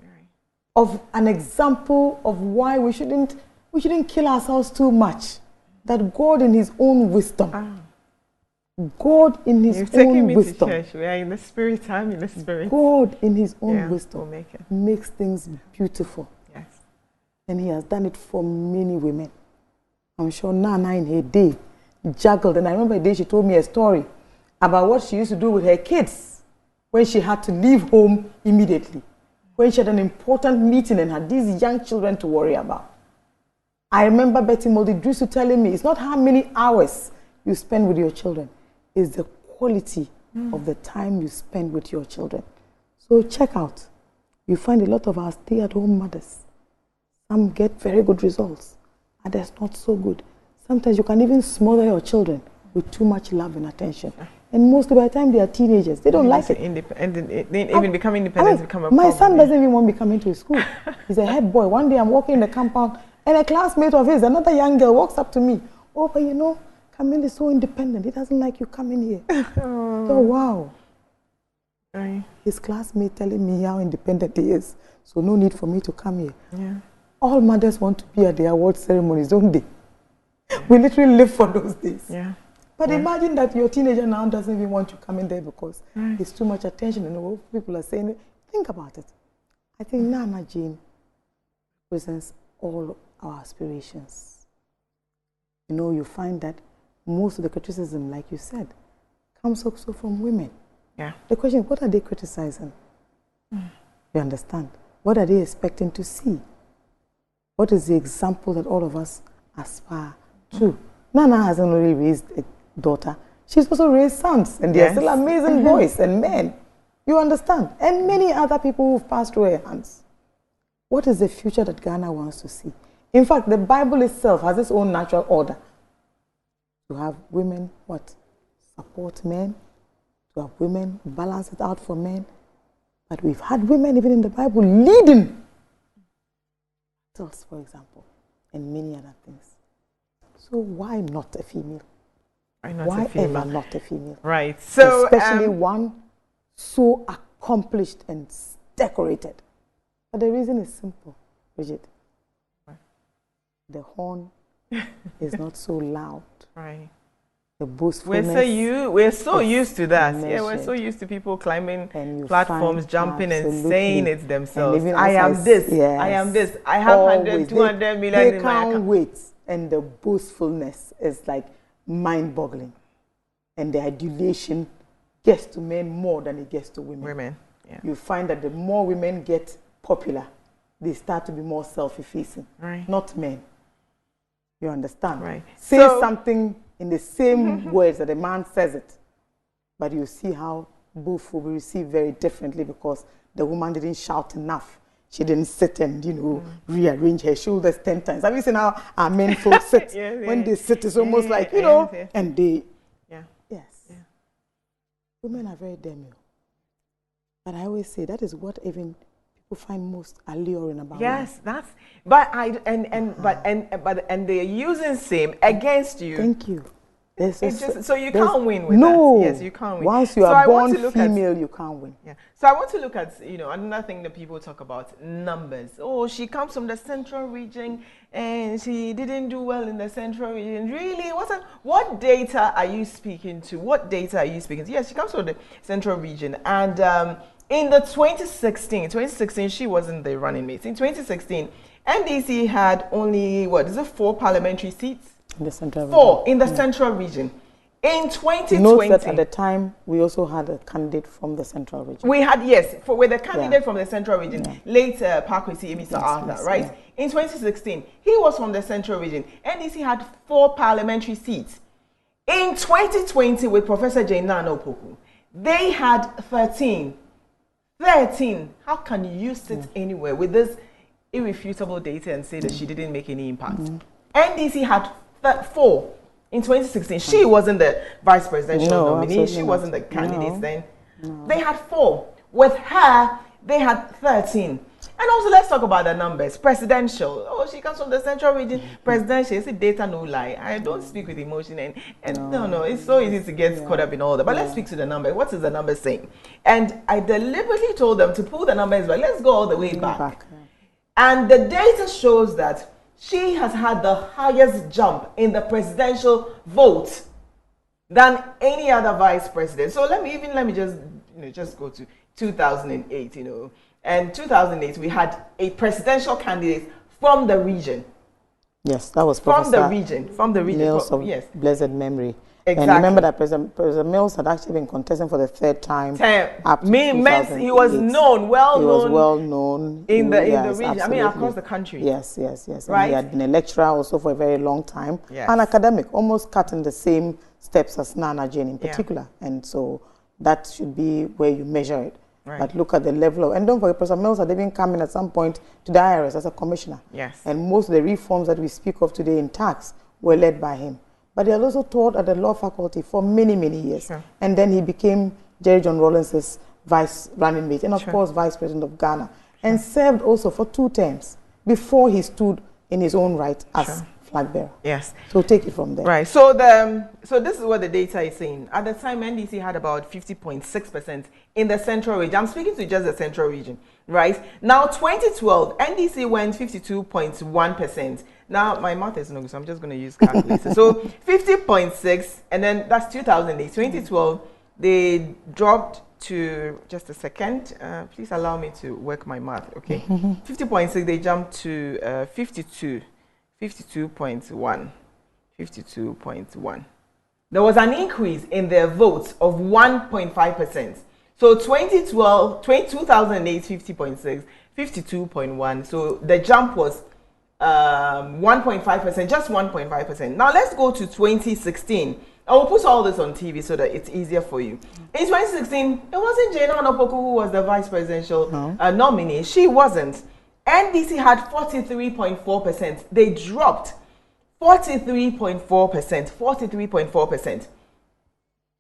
of an example of why we shouldn't kill ourselves too much. That God in his own wisdom, God in his own wisdom. To church. We are in the spirit, I'm in the spirit. God in his own wisdom makes things beautiful. Yes. And he has done it for many women. I'm sure Naana in her day juggled. And I remember a day she told me a story about what she used to do with her kids when she had to leave home immediately. When she had an important meeting and had these young children to worry about. I remember Betty Moldidrusu telling me, it's not how many hours you spend with your children, it's the quality of the time you spend with your children. So check out. You find a lot of our stay-at-home mothers. Some get very good results, others not so good. Sometimes you can even smother your children with too much love and attention. And mostly by the time they are teenagers, they don't like it. Even become independent become a problem. My son doesn't even want me coming to his school. He's a head boy. One day I'm walking in the compound and a classmate of his, another young girl, walks up to me. Oh, but you know, Camille is so independent. He doesn't like you coming here. Oh, wow. Right. His classmate telling me how independent he is. So no need for me to come here. Yeah. All mothers want to be at the award ceremonies, don't they? We literally live for those days. Yeah. But imagine that your teenager now doesn't even want you coming there because it's too much attention and what people are saying. Think about it. I think Naana Jane represents all our aspirations. You know, you find that most of the criticism, like you said, comes also from women. Yeah. The question is, what are they criticizing? You understand? What are they expecting to see? What is the example that all of us aspire to? Naana hasn't only raised a daughter, she's also raised sons, and they're still amazing boys and men. You understand? And many other people who've passed through her hands. What is the future that Ghana wants to see? In fact, the Bible itself has its own natural order. To have women, support men, to have women balance it out for men. But we've had women even in the Bible leading battles, for example, and many other things. So why not a female? Why ever not a female? Right. So especially one so accomplished and decorated. But the reason is simple, Bridget. The horn is not so loud. Right. The boastfulness. We're so used to that. Yeah, we're so used to people climbing platforms, jumping and saying it themselves. I am this. Yes, I am this. I have 100, 200 million they in my account. Can't wait. And the boastfulness is like mind-boggling. And the adulation gets to men more than it gets to women. Yeah. You find that the more women get popular, they start to be more self-effacing. Right. Not men. You understand? Right. Say something in the same words that a man says it, but you see how both will be received very differently because the woman didn't shout enough. She didn't sit and, you know, rearrange her shoulders 10 times. Have you seen how our men folks sit? When they sit, it's almost like, you know, and they... Women are very demure. But I always say that is what even people find most alluring about women. That's... But they're using same against you. Thank you. So you can't win with that. Yes, you can't win. Once you are born female, you can't win. Yeah. So I want to look at, you know, another thing that people talk about, numbers. Oh, she comes from the central region and she didn't do well in the central region. Really? What data are you speaking to? What data are you speaking to? Yes, she comes from the central region. And in the 2016, she wasn't the running mate. In 2016, NDC had only, 4 parliamentary seats? In the central region. 4 in the central region. In 2020, note that at the time we also had a candidate from the central region. We had with a candidate from the central region, later Pakwesi Emisa Arthur, right? In 2016, he was from the central region. NDC had 4 parliamentary seats. In 2020, with Professor Naana Opoku, they had 13. 13. How can you sit anywhere with this irrefutable data and say that she didn't make any impact? NDC had 4 in 2016. She wasn't the vice presidential nominee. She wasn't the candidate then. They had 4. With her, they had 13. And also, let's talk about the numbers. Presidential. Oh, she comes from the central region. Presidential. Is it data? No lie. I don't speak with emotion. And no. It's so easy to get caught up in all that. But let's speak to the number. What is the number saying? And I deliberately told them to pull the numbers back. Let's go all the way back. And the data shows that she has had the highest jump in the presidential vote than any other vice president. So let me just go to 2008, And 2008 we had a presidential candidate from the region. Yes, that was from the region. Mills of blessed memory. Exactly. And remember that President Mills had actually been contesting for the 3rd time. He was known, well known in the region. Absolutely. I mean, across the country. Yes. Right? And he had been a lecturer also for a very long time. Yes. An academic, almost cut in the same steps as Naana Jane in particular. And so that should be where you measure it. Right. But look at the level of, and don't forget, Professor Mills had even come in at some point to the IRS as a commissioner. Yes. And most of the reforms that we speak of today in tax were led by him. But he had also taught at the law faculty for many, many years. Sure. And then he became Jerry John Rawlings's vice running mate, and of course, vice president of Ghana, and served also for 2 terms before he stood in his own right as flag bearer. Yes. So take it from there. Right. So so this is what the data is saying. At the time, NDC had about 50.6% in the central region. I'm speaking to just the central region, right? Now, 2012, NDC went 52.1%. Now, my math is no good, so I'm just going to use calculator. So 50.6, and then that's 2008. 2012, they dropped to, just a second, please allow me to work my math, okay? 50.6, they jumped to 52.1. There was an increase in their votes of 1.5%. So 2008, 50.6, 52.1. So the jump was 1.5%, just 1.5%. Now let's go to 2016. I will put all this on TV so that it's easier for you. In 2016, it wasn't Naana Opoku who was the vice presidential nominee. She wasn't. NDC had 43.4%. They dropped 43.4%. 43.4%.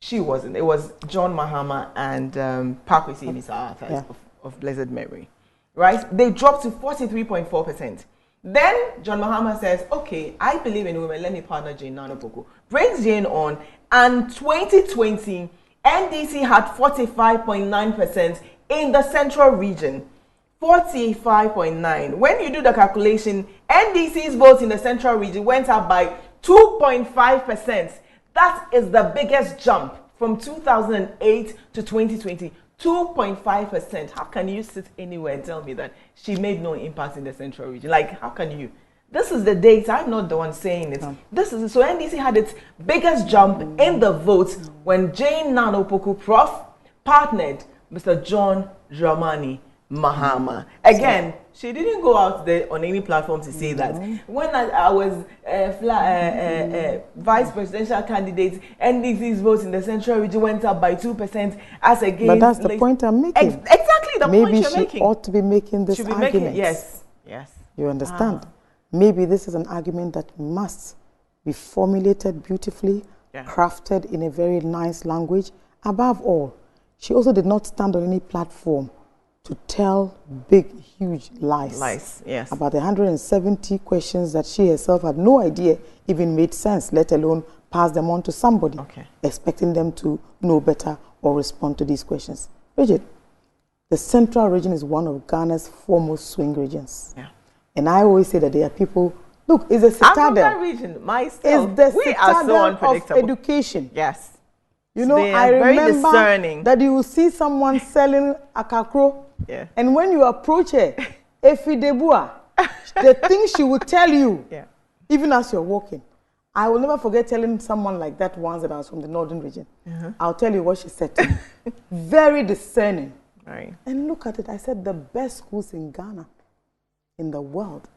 She wasn't. It was John Mahama and Pakwesi Inisa Arthur of blessed memory. Right? They dropped to 43.4%. Then John Mahama says, okay, I believe in women, let me partner Naana Opoku. Brings Jane on, and 2020, NDC had 45.9% in the central region. 45.9. When you do the calculation, NDC's votes in the central region went up by 2.5%. That is the biggest jump from 2008 to 2020. 2.5%. How can you sit anywhere and tell me that she made no impact in the central region? Like, how can you? This is the data. I'm not the one saying it. No. This is so NDC had its biggest jump in the votes when Naana Opoku Prof partnered Mr. John Dramani Mahama. Again, she didn't go out there on any platform to say that. When I was vice presidential candidate, NDC's votes in the central region went up by 2% as against. But that's the point I'm making. Exactly the point you're making. Maybe she ought to be making this argument. Yes. You understand? Maybe this is an argument that must be formulated beautifully, crafted in a very nice language. Above all, she also did not stand on any platform to tell big, huge lies. About the 170 questions that she herself had no idea even made sense, let alone pass them on to somebody, expecting them to know better or respond to these questions. Bridget, the central region is one of Ghana's foremost swing regions. And I always say that there are people, look, it's a citadel. I'm from that region, myself. It's the citadel of education. Yes. You know, I remember that you will see someone selling akakro, and when you approach her, Efidebua, the things she will tell you, even as you're walking. I will never forget telling someone like that once that I was from the northern region. I'll tell you what she said to me. Very discerning. And look at it. I said the best schools in Ghana, in the world,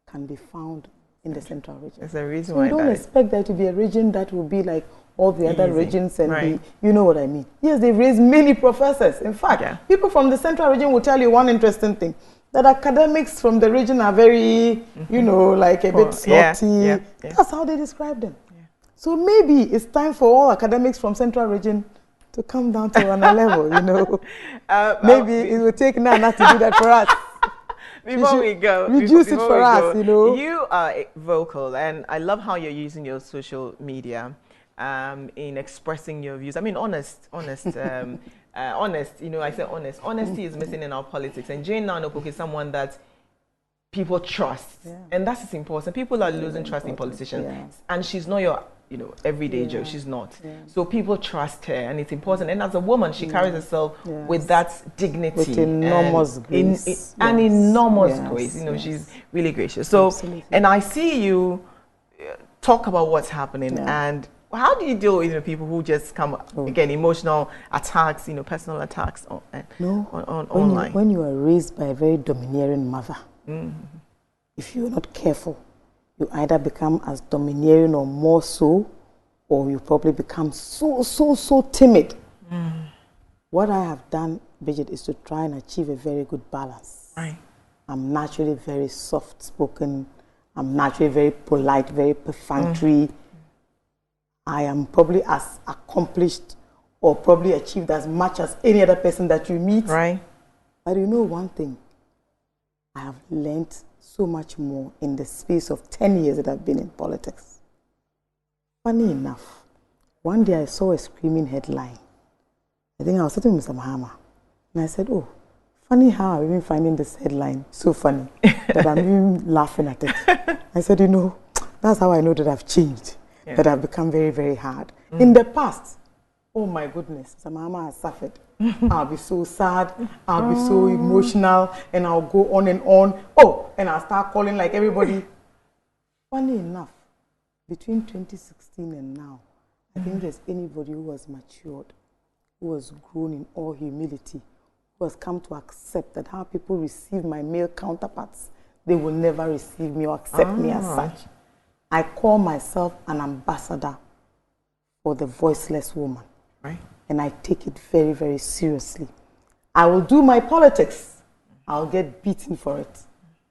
can be found in the central region. There's a reason why. We don't expect there to be a region that will be like all the other regions and be, you know what I mean. Yes, they've raised many professors. In fact, people from the central region will tell you one interesting thing, that academics from the region are very, you know, like a bit slotty. That's how they describe them. So maybe it's time for all academics from central region to come down to another level, you know. Maybe it will take Naana to do that for us. Before we go, reduce it for us, you know. You are vocal, and I love how you're using your social media in expressing your views. I mean, honest. Honest. You know, I say honest. Honesty is missing in our politics, and Naana Opoku is someone that people trust, and that's important. People are losing trust in politicians, and she's not your, you know, everyday Joe. She's not. So people trust her, and it's important. And as a woman, she carries herself with that dignity, with enormous grace, and enormous grace. You know, she's really gracious. So, and I see you talk about what's happening, and how do you deal with, you know, people who just come again, emotional attacks, you know, personal attacks on online? When you are raised by a very domineering mother, if you're not careful, you either become as domineering or more so, or you probably become so timid. What I have done, Bridget, is to try and achieve a very good balance. I'm naturally very soft-spoken. I'm naturally very polite, very perfunctory. I am probably as accomplished or probably achieved as much as any other person that you meet. Right. But you know one thing, I have learned so much more in the space of 10 years that I've been in politics. Funny enough, one day I saw a screaming headline. I think I was sitting with Mr. Mahama, and I said, oh, funny how I'm even finding this headline so funny that I'm even laughing at it. I said, you know, that's how I know that I've changed, that I've become very, very hard. In the past, oh my goodness, Mr. Mahama has suffered. I'll be so sad, I'll be so emotional, and I'll go on and on. Oh, and I'll start calling like everybody. Funny enough, between 2016 and now, I think there's anybody who has matured, who has grown in all humility, who has come to accept that how people receive my male counterparts, they will never receive me or accept me as such. I call myself an ambassador for the voiceless woman. Right. And I take it very, very seriously. I will do my politics. I'll get beaten for it,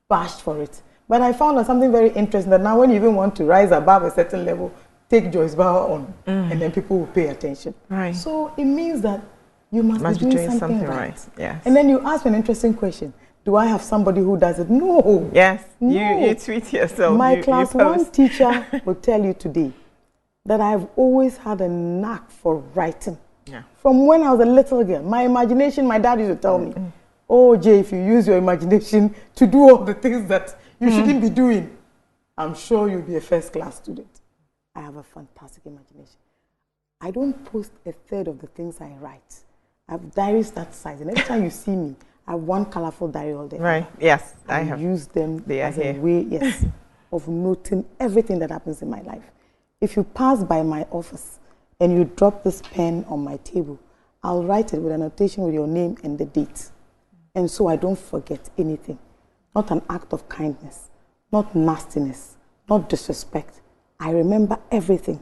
bashed for it. But I found out something very interesting, that now when you even want to rise above a certain level, take Joyce Bawah on, and then people will pay attention. Right. So it means that you must be doing something right. Yes. And then you ask me an interesting question. Do I have somebody who does it? No. Yes. No. You tweet yourself. My class 1 teacher will tell you today that I've always had a knack for writing. Yeah. From when I was a little girl, my imagination, my dad used to tell me, oh, Jay, if you use your imagination to do all the things that you shouldn't be doing, I'm sure you'll be a first-class student. I have a fantastic imagination. I don't post a third of the things I write. I have diaries that size, and every time you see me, I have one colorful diary all day. Right, yes, I have used them as a way, of noting everything that happens in my life. If you pass by my office and you drop this pen on my table, I'll write it with a notation with your name and the date. And so I don't forget anything. Not an act of kindness, not nastiness, not disrespect. I remember everything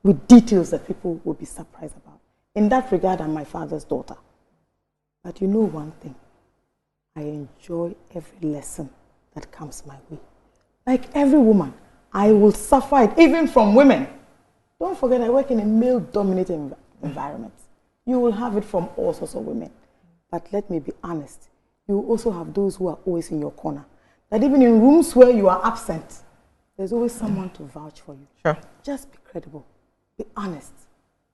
with details that people will be surprised about. In that regard, I'm my father's daughter. But you know one thing, I enjoy every lesson that comes my way. Like every woman, I will suffer it, even from women. Don't forget, I work in a male-dominated environment. You will have it from all sorts of women. But let me be honest, you will also have those who are always in your corner. That even in rooms where you are absent, there's always someone to vouch for you. Sure. Just be credible, be honest,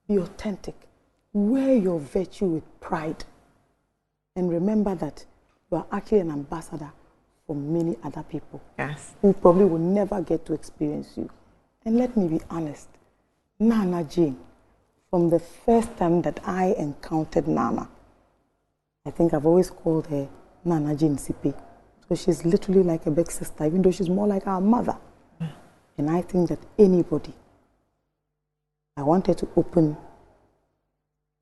be authentic, wear your virtue with pride. And remember that you are actually an ambassador for many other people. Yes. Who probably will never get to experience you. And let me be honest, Nana Jane, from the first time that I encountered Nana, I think I've always called her Nana Jane Sipe. So she's literally like a big sister, even though she's more like our mother. And I think that anybody, I wanted to open,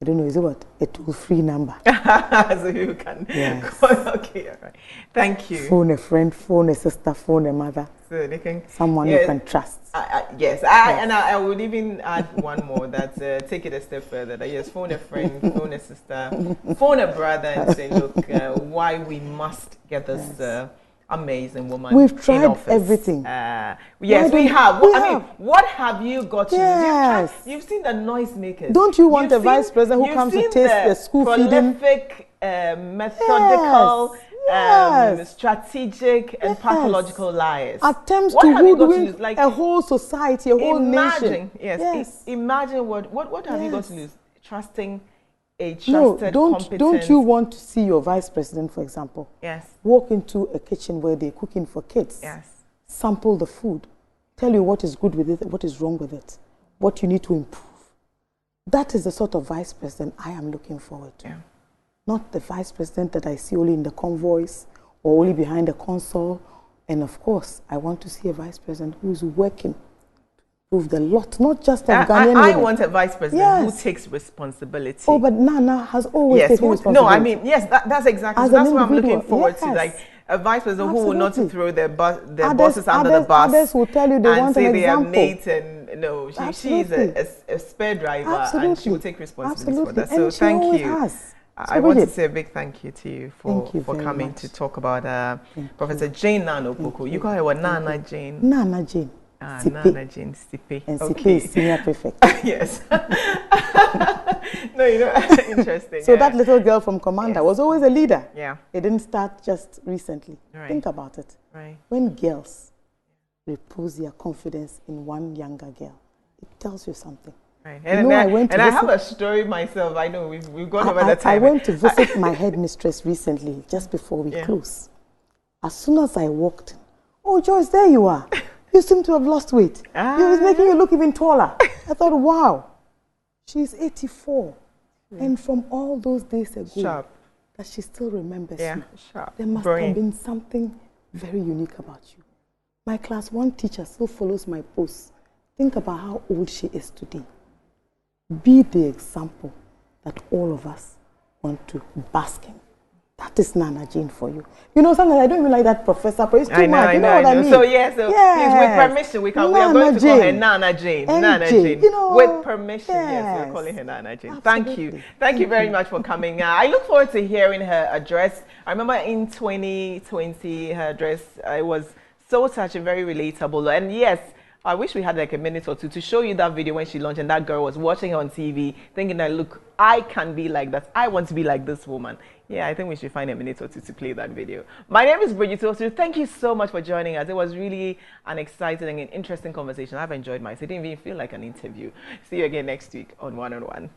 I don't know, is it what? A toll-free number. So you can call. Okay, all right. Thank you. Phone a friend, phone a sister, phone a mother. So they can, someone you can trust. Yes, and I would even add one more, that take it a step further. That yes, phone a friend, phone a sister, phone a brother, and say, look, why we must get this amazing woman. We've tried in office. Everything. Yes, we have. I mean, what have you got to yes. use? You've seen the noisemakers. Don't you want a vice president who comes to taste the school feeding? Prolific, methodical, strategic, and pathological liars. Attempts to hoodwink a whole society, a whole nation. Yes. Imagine what have you got to lose? Trusting a trusted, competent... Don't you want to see your vice president, for example, walk into a kitchen where they're cooking for kids, sample the food, tell you what is good with it, what is wrong with it, what you need to improve? That is the sort of vice president I am looking forward to. Not the vice president that I see only in the convoys or only behind the console. And of course, I want to see a vice president who's working with the lot, not just of Ghanaian women. I want a vice president who takes responsibility. Oh, but Nana has always taken responsibility. No, I mean, that's exactly. That's what I'm looking forward to. Like a vice president who will not throw their bosses under the bus. Others will tell you they want an example. They are mates, and no, she is a spare driver, and she will take responsibility for that. So thank you. I want to say a big thank you to you for coming much. to talk about Professor Jane Naana Opoku. You call her what? Naana Jane? Naana Jane. Naana Jane Sipe. And Sipe is senior prefect. Yes. No, interesting. So that little girl from Commander was always a leader. Yeah. It didn't start just recently. Right. Think about it. Right. When girls repose their confidence in one younger girl, it tells you something. Right. And I have a story myself. I know we've gone over the time. I went to visit my headmistress recently, just before we close. As soon as I walked in, oh, Joyce, there you are. You seem to have lost weight. It was making you look even taller. I thought, wow, she's 84. And from all those days ago, that she still remembers you. There must have been something very unique about you. My class 1 teacher still follows my posts. Think about how old she is today. Be the example that all of us want to bask in. That is Naana Jane for you. You know, sometimes I don't even like that professor, but it's too much. You know what I mean? So yes, please, with permission, we are going to call her Naana Jane. Naana Jane. You know, with permission, yes, we're calling her Naana Jane. Absolutely. Thank you very much for coming. I look forward to hearing her address. I remember in 2020, her address was so touching, very relatable, and yes, I wish we had like a minute or two to show you that video when she launched and that girl was watching her on TV thinking that, look, I can be like that. I want to be like this woman. Yeah, I think we should find a minute or two to play that video. My name is Bridget Osu. Thank you so much for joining us. It was really an exciting and interesting conversation. I've enjoyed myself. It didn't even feel like an interview. See you again next week on One on One.